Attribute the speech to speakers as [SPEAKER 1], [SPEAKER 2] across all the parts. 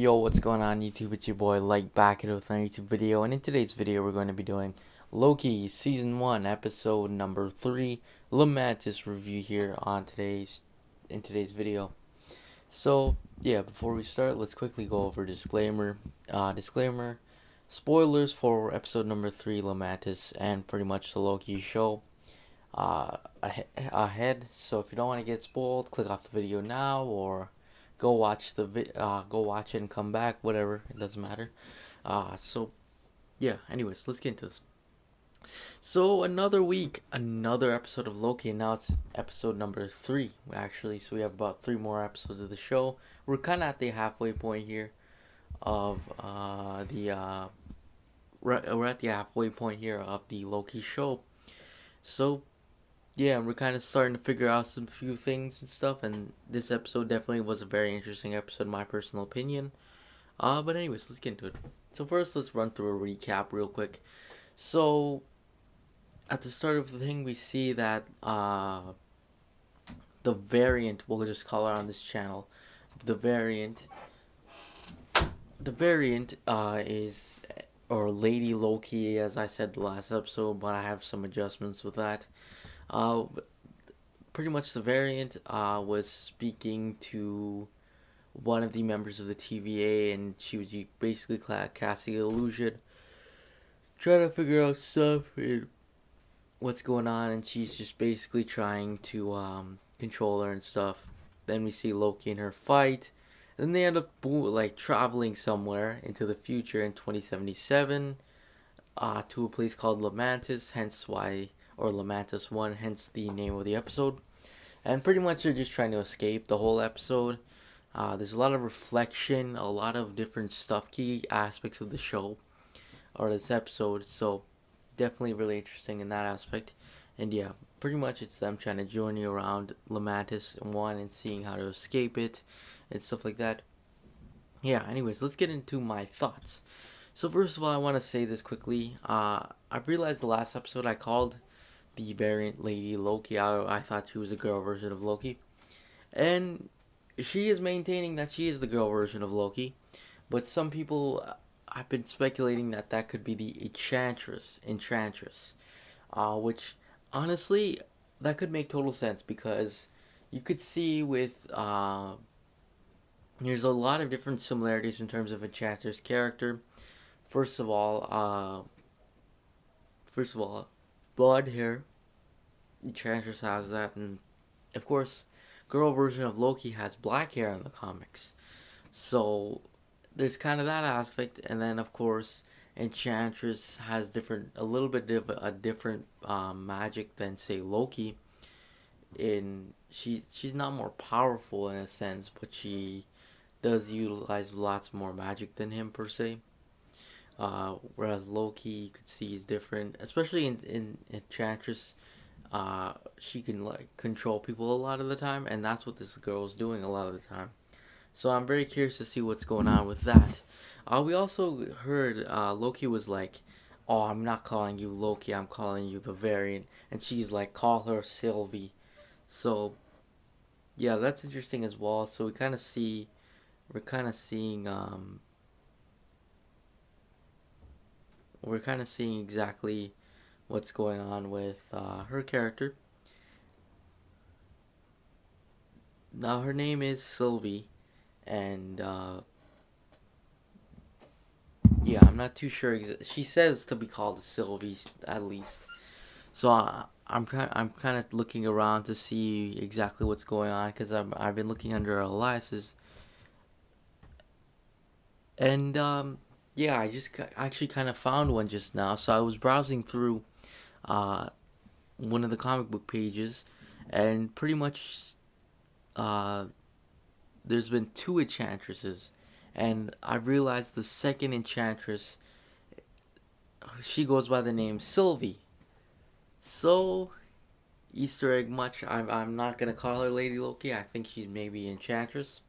[SPEAKER 1] Yo, what's going on YouTube? It's your boy Like back with another YouTube video, and in today's video we're going to be doing Loki Season 1 Episode number 3 lamentis review here in today's video. So yeah, before we start, let's quickly go over disclaimer, spoilers for episode number 3 lamentis and pretty much the Loki show ahead. So if you don't want to get spoiled, click off the video now or go watch it and come back, whatever, it doesn't matter. So yeah, anyways, let's get into this. So another week, another episode of Loki, and now it's episode number 3 actually. So we have about 3 more episodes of the show. We're kind of at the halfway point here of we're at the halfway point here of the Loki show. So yeah, we're kind of starting to figure out some few things and stuff, and this episode definitely was a very interesting episode in my personal opinion. But anyways, let's get into it. So first, let's run through a recap real quick. So at the start of the thing, we see that the variant, we'll just call her on this channel, the variant is, or Lady Loki, as I said the last episode, but I have some adjustments with that. Pretty much the variant was speaking to one of the members of the TVA, and she was basically casting an illusion, trying to figure out stuff and what's going on, and she's just basically trying to control her and stuff. Then we see Loki and her fight. Then they end up traveling somewhere into the future in 2077 to a place called Lamentis, hence why, or Lamentis 1, hence the name of the episode. And pretty much they're just trying to escape the whole episode. There's a lot of reflection, a lot of different stuff, key aspects of the show, or this episode, so definitely really interesting in that aspect. And yeah, pretty much it's them trying to journey around Lamentis 1 and seeing how to escape it, and stuff like that. Yeah, anyways, let's get into my thoughts. So first of all, I want to say this quickly. I realized the last episode I called the variant Lady Loki. I thought she was a girl version of Loki. And she is maintaining that she is the girl version of Loki. But some people have been speculating that that could be the Enchantress. Which, honestly, that could make total sense because you could see with... there's a lot of different similarities in terms of Enchantress' character. First of all, blonde hair. Enchantress has that, and of course, girl version of Loki has black hair in the comics. So there's kind of that aspect, and then of course, Enchantress has a little bit of a different magic than say Loki. She's not more powerful in a sense, but she does utilize lots more magic than him per se. Whereas Loki, you could see, is different, especially in Enchantress. She can control people a lot of the time, and that's what this girl is doing a lot of the time. So I'm very curious to see what's going on with that. We also heard Loki was like, "Oh, I'm not calling you Loki. I'm calling you the variant," and she's like, "Call her Sylvie." So yeah, that's interesting as well. So we're kind of seeing exactly what's going on with her character. Now her name is Sylvie, and yeah, I'm not too sure. She says to be called Sylvie at least. So I'm kind of looking around to see exactly what's going on because I've been looking under aliases, and yeah, I just actually kind of found one just now. So I was browsing through uh, one of the comic book pages, and pretty much there's been 2 enchantresses, and I realized the second enchantress, she goes by the name Sylvie. So Easter egg much. I'm not gonna call her Lady Loki. I think she's maybe Enchantress.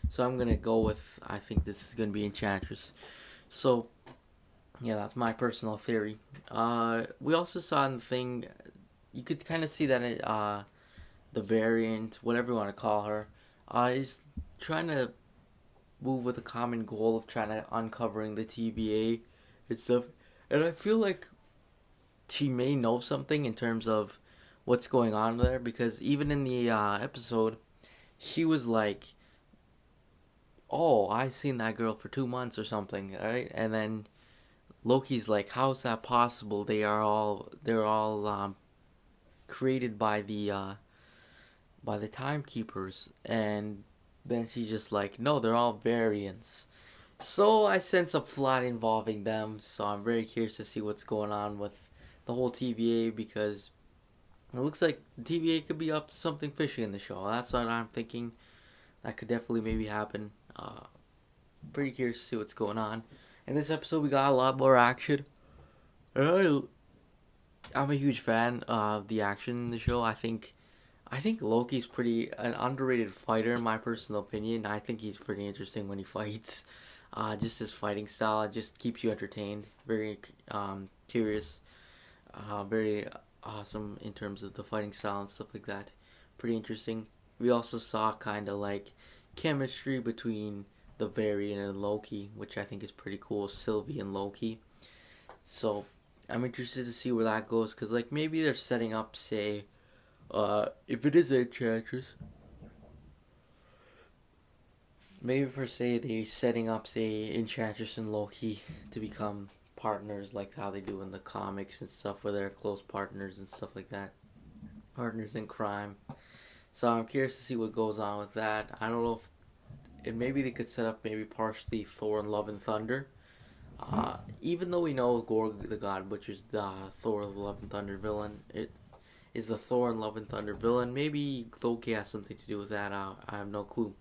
[SPEAKER 1] So I'm gonna go with, I think this is gonna be Enchantress. So yeah, that's my personal theory. We also saw in the thing, you could kind of see that the variant, whatever you want to call her, is trying to move with a common goal of trying to uncovering the TVA and stuff. And I feel like she may know something in terms of what's going on there, because even in the episode, she was like, "Oh, I seen that girl for 2 months or something," right? And then Loki's like, "How's that possible? They're all created by the timekeepers." And then she's just like, "No, they're all variants." So I sense a plot involving them. So I'm very curious to see what's going on with the whole TVA, because it looks like the TVA could be up to something fishy in the show. That's what I'm thinking. That could definitely maybe happen. Pretty curious to see what's going on. In this episode, we got a lot more action. And I'm a huge fan of the action in the show. I think Loki's pretty an underrated fighter in my personal opinion. I think he's pretty interesting when he fights. Just his fighting style just keeps you entertained. Very curious. Very awesome in terms of the fighting style and stuff like that. Pretty interesting. We also saw kind of like chemistry between the variant and Loki, which I think is pretty cool. Sylvie and Loki. So I'm interested to see where that goes, because like maybe they're setting up, say, if it is Enchantress, maybe per se they're setting up, say, Enchantress and Loki to become partners, like how they do in the comics and stuff, where they're close partners and stuff like that. Partners in crime. So I'm curious to see what goes on with that. I don't know if, and maybe they could set up maybe partially Thor and Love and Thunder. Even though we know Gorg the God Butcher's the Thor of Love and Thunder villain, it is the Thor and Love and Thunder villain. Maybe Loki has something to do with that. I have no clue.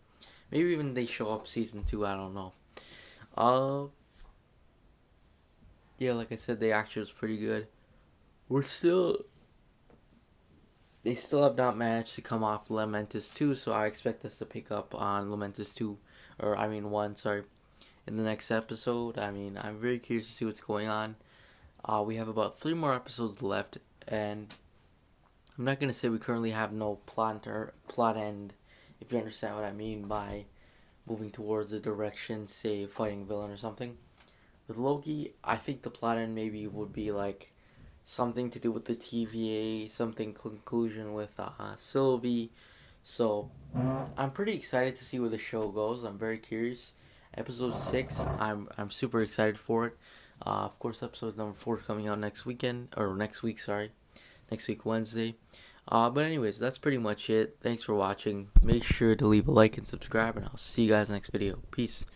[SPEAKER 1] Maybe even they show up season 2. I don't know. Uh, yeah, like I said, the action was pretty good. We're still They still have not managed to come off Lamentis 2, so I expect us to pick up on Lamentis 2, or I mean 1, sorry, in the next episode. I mean, I'm very curious to see what's going on. We have about 3 more episodes left, and I'm not going to say we currently have no plot end, if you understand what I mean by moving towards a direction, say, fighting villain or something. With Loki, I think the plot end maybe would be like something to do with the TVA, something conclusion with Sylvie. So I'm pretty excited to see where the show goes. I'm very curious. Episode 6, I'm super excited for it. Of course, episode number 4 is coming out next weekend, or next week, sorry, next week Wednesday. But anyways, that's pretty much it. Thanks for watching. Make sure to leave a like and subscribe, and I'll see you guys next video. Peace.